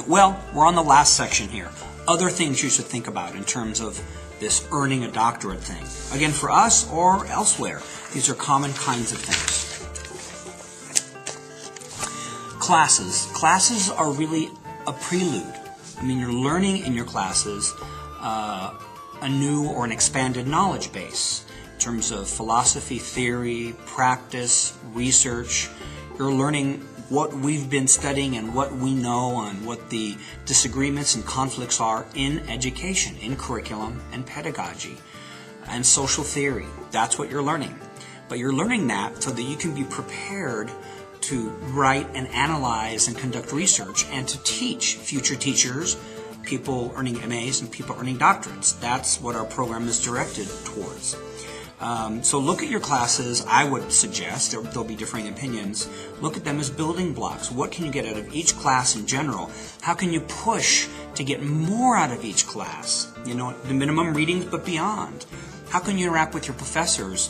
Well, we're on the last section here. Other things you should think about in terms of this earning a doctorate thing. Again, for us or elsewhere, these are common kinds of things. Classes. Classes are really a prelude. I mean, you're learning in your classes a new or an expanded knowledge base in terms of philosophy, theory, practice, research. You're learning what we've been studying and what we know and what the disagreements and conflicts are in education, in curriculum and pedagogy and social theory. That's what you're learning. But you're learning that so that you can be prepared to write and analyze and conduct research and to teach future teachers, people earning MAs and people earning doctorates. That's what our program is directed towards. So look at your classes. I would suggest, there'll be differing opinions, look at them as building blocks. What can you get out of each class in general? How can you push to get more out of each class? You know, the minimum readings but beyond. How can you interact with your professors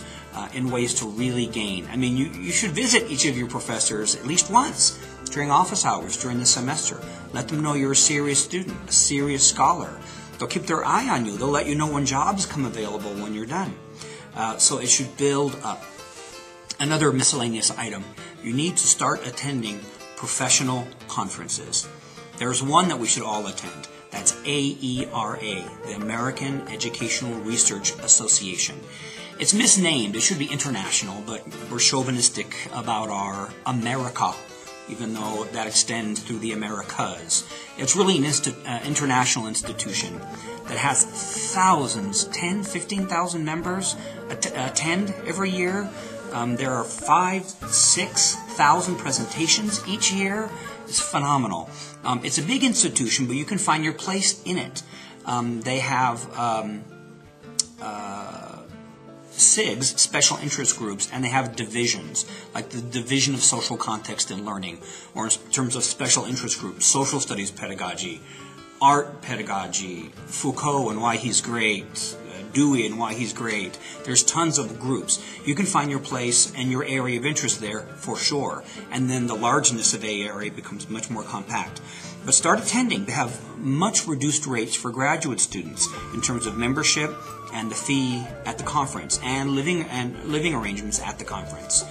in ways to really gain? I mean, you should visit each of your professors at least once during office hours during the semester. Let them know you're a serious student, a serious scholar. They'll keep their eye on you. They'll let you know when jobs come available when you're done. So it should build up. Another miscellaneous item. You need to start attending professional conferences. There's one that we should all attend. That's AERA, the American Educational Research Association. It's misnamed. It should be international, but we're chauvinistic about our America, even though that extends through the Americas. It's really an international institution that has thousands, 10, 15,000 members attend every year. There are 5,000, 6,000 presentations each year. It's phenomenal. It's a big institution, but you can find your place in it. They have SIGs, special interest groups, and they have divisions, like the Division of Social Context and Learning, or in terms of special interest groups, social studies pedagogy, art pedagogy, Foucault and why he's great, Dewey and why he's great. There's tons of groups. You can find your place and your area of interest there for sure. And then the largeness of a area becomes much more compact. But start attending. They have much reduced rates for graduate students in terms of membership and the fee at the conference and living arrangements at the conference.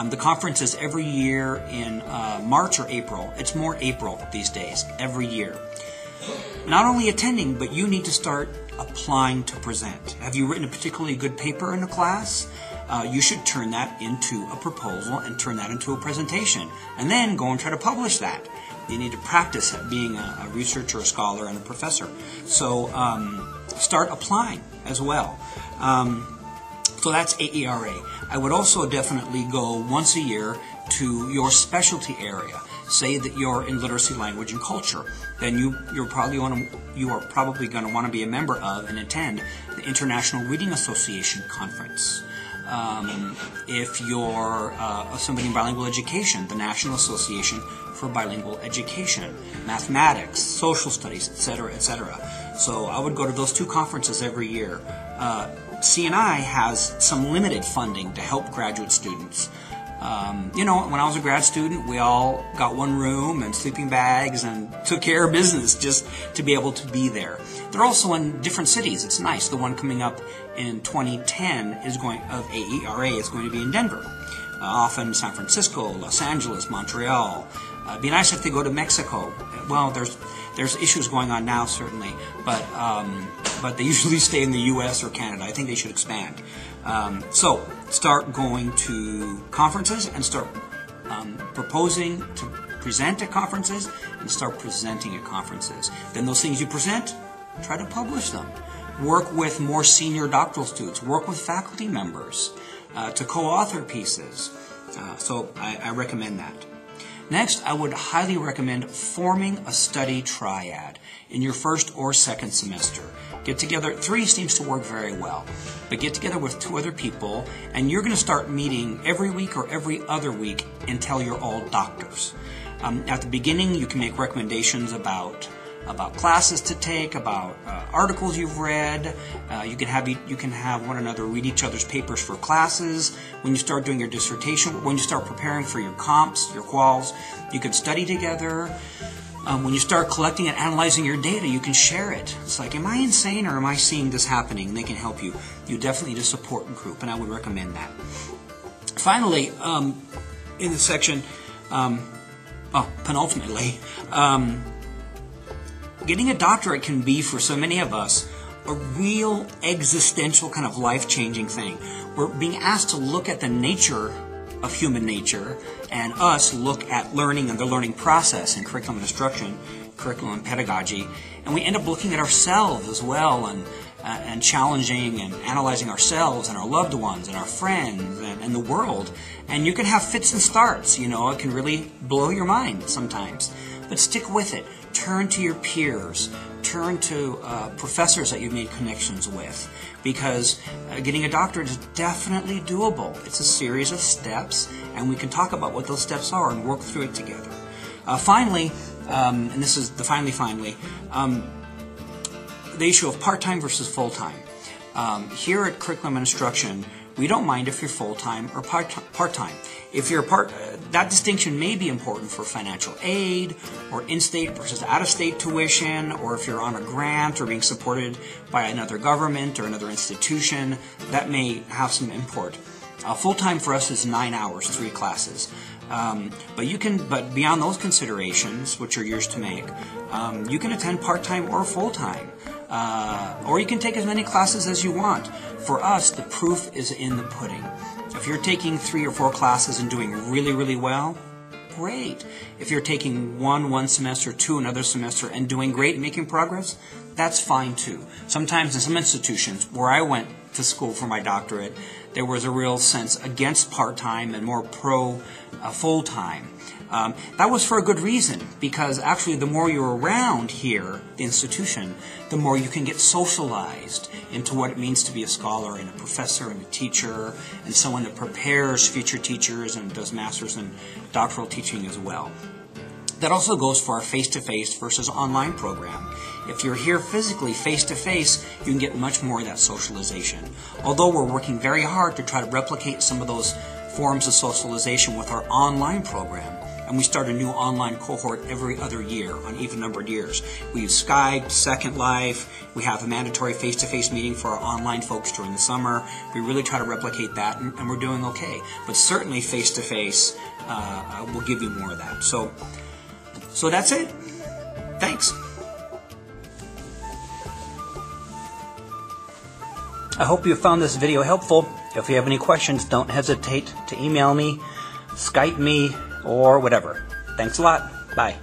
The conference is every year in March or April. It's more April these days, every year. Not only attending, but you need to start applying to present. Have you written a particularly good paper in a class? You should turn that into a proposal and turn that into a presentation. And then go and try to publish that. You need to practice at being a researcher, a scholar, and a professor. So start applying as well. So that's AERA. I would also definitely go once a year to your specialty area. Say that you're in literacy, language, and culture. Then you are probably going to want to be a member of and attend the International Reading Association Conference. If you're somebody in bilingual education, the National Association for Bilingual Education, mathematics, social studies, etc., etc. So I would go to those two conferences every year. CNI has some limited funding to help graduate students. When I was a grad student, we all got one room and sleeping bags and took care of business just to be able to be there. They're also in different cities. It's nice. The one coming up in 2010 of AERA is going to be in Denver. Often San Francisco, Los Angeles, Montreal. It'd be nice if they go to Mexico. Well, there's issues going on now, certainly, but they usually stay in the U.S. or Canada. I think they should expand. So start going to conferences and start proposing to present at conferences and start presenting at conferences. Then those things you present, try to publish them. Work with more senior doctoral students. Work with faculty members to co-author pieces. So I recommend that. Next, I would highly recommend forming a study triad in your first or second semester. Get together, 3 seems to work very well, but get together with 2 other people, and you're going to start meeting every week or every other week until you're all doctors. At the beginning, you can make recommendations about classes to take, about articles you've read. You can have one another read each other's papers for classes. When you start doing your dissertation, when you start preparing for your comps, your quals, you can study together. when you start collecting and analyzing your data, you can share it. It's like, am I insane or am I seeing this happening? And they can help you. You definitely need a support group, and I would recommend that. Finally, in the section, penultimately, getting a doctorate can be, for so many of us, a real existential kind of life-changing thing. We're being asked to look at the nature of human nature, and us look at learning and the learning process in curriculum instruction, curriculum and pedagogy, and we end up looking at ourselves as well, and challenging and analyzing ourselves and our loved ones and our friends and the world. And you can have fits and starts, you know, it can really blow your mind sometimes. But stick with it. Turn to your peers. Turn to professors that you've made connections with, because getting a doctorate is definitely doable. It's a series of steps, and we can talk about what those steps are and work through it together. Finally, and this is the finally, the issue of part-time versus full-time. Here at Curriculum and Instruction, we don't mind if you're full-time or part-time. If you're that distinction may be important for financial aid or in-state versus out-of-state tuition, or if you're on a grant or being supported by another government or another institution, that may have some import. Full-time for us is 9 hours, 3 classes. But beyond those considerations, which are yours to make, you can attend part-time or full-time. Or you can take as many classes as you want. For us, the proof is in the pudding. If you're taking 3 or 4 classes and doing really, really well, great. If you're taking one semester, 2 another semester, and doing great and making progress, that's fine too. Sometimes in some institutions where I went to school for my doctorate, there was a real sense against part-time and more pro full-time. That was for a good reason, because actually the more you're around here, the institution, the more you can get socialized into what it means to be a scholar and a professor and a teacher and someone that prepares future teachers and does masters and doctoral teaching as well. That also goes for our face-to-face versus online program. If you're here physically, face-to-face, you can get much more of that socialization. Although we're working very hard to try to replicate some of those forms of socialization with our online program. And we start a new online cohort every other year on even-numbered years. We use Skype, Second Life. We have a mandatory face-to-face meeting for our online folks during the summer. We really try to replicate that, and we're doing okay. But certainly face-to-face will give you more of that. So that's it. Thanks. I hope you found this video helpful. If you have any questions, don't hesitate to email me, Skype me, or whatever. Thanks a lot. Bye.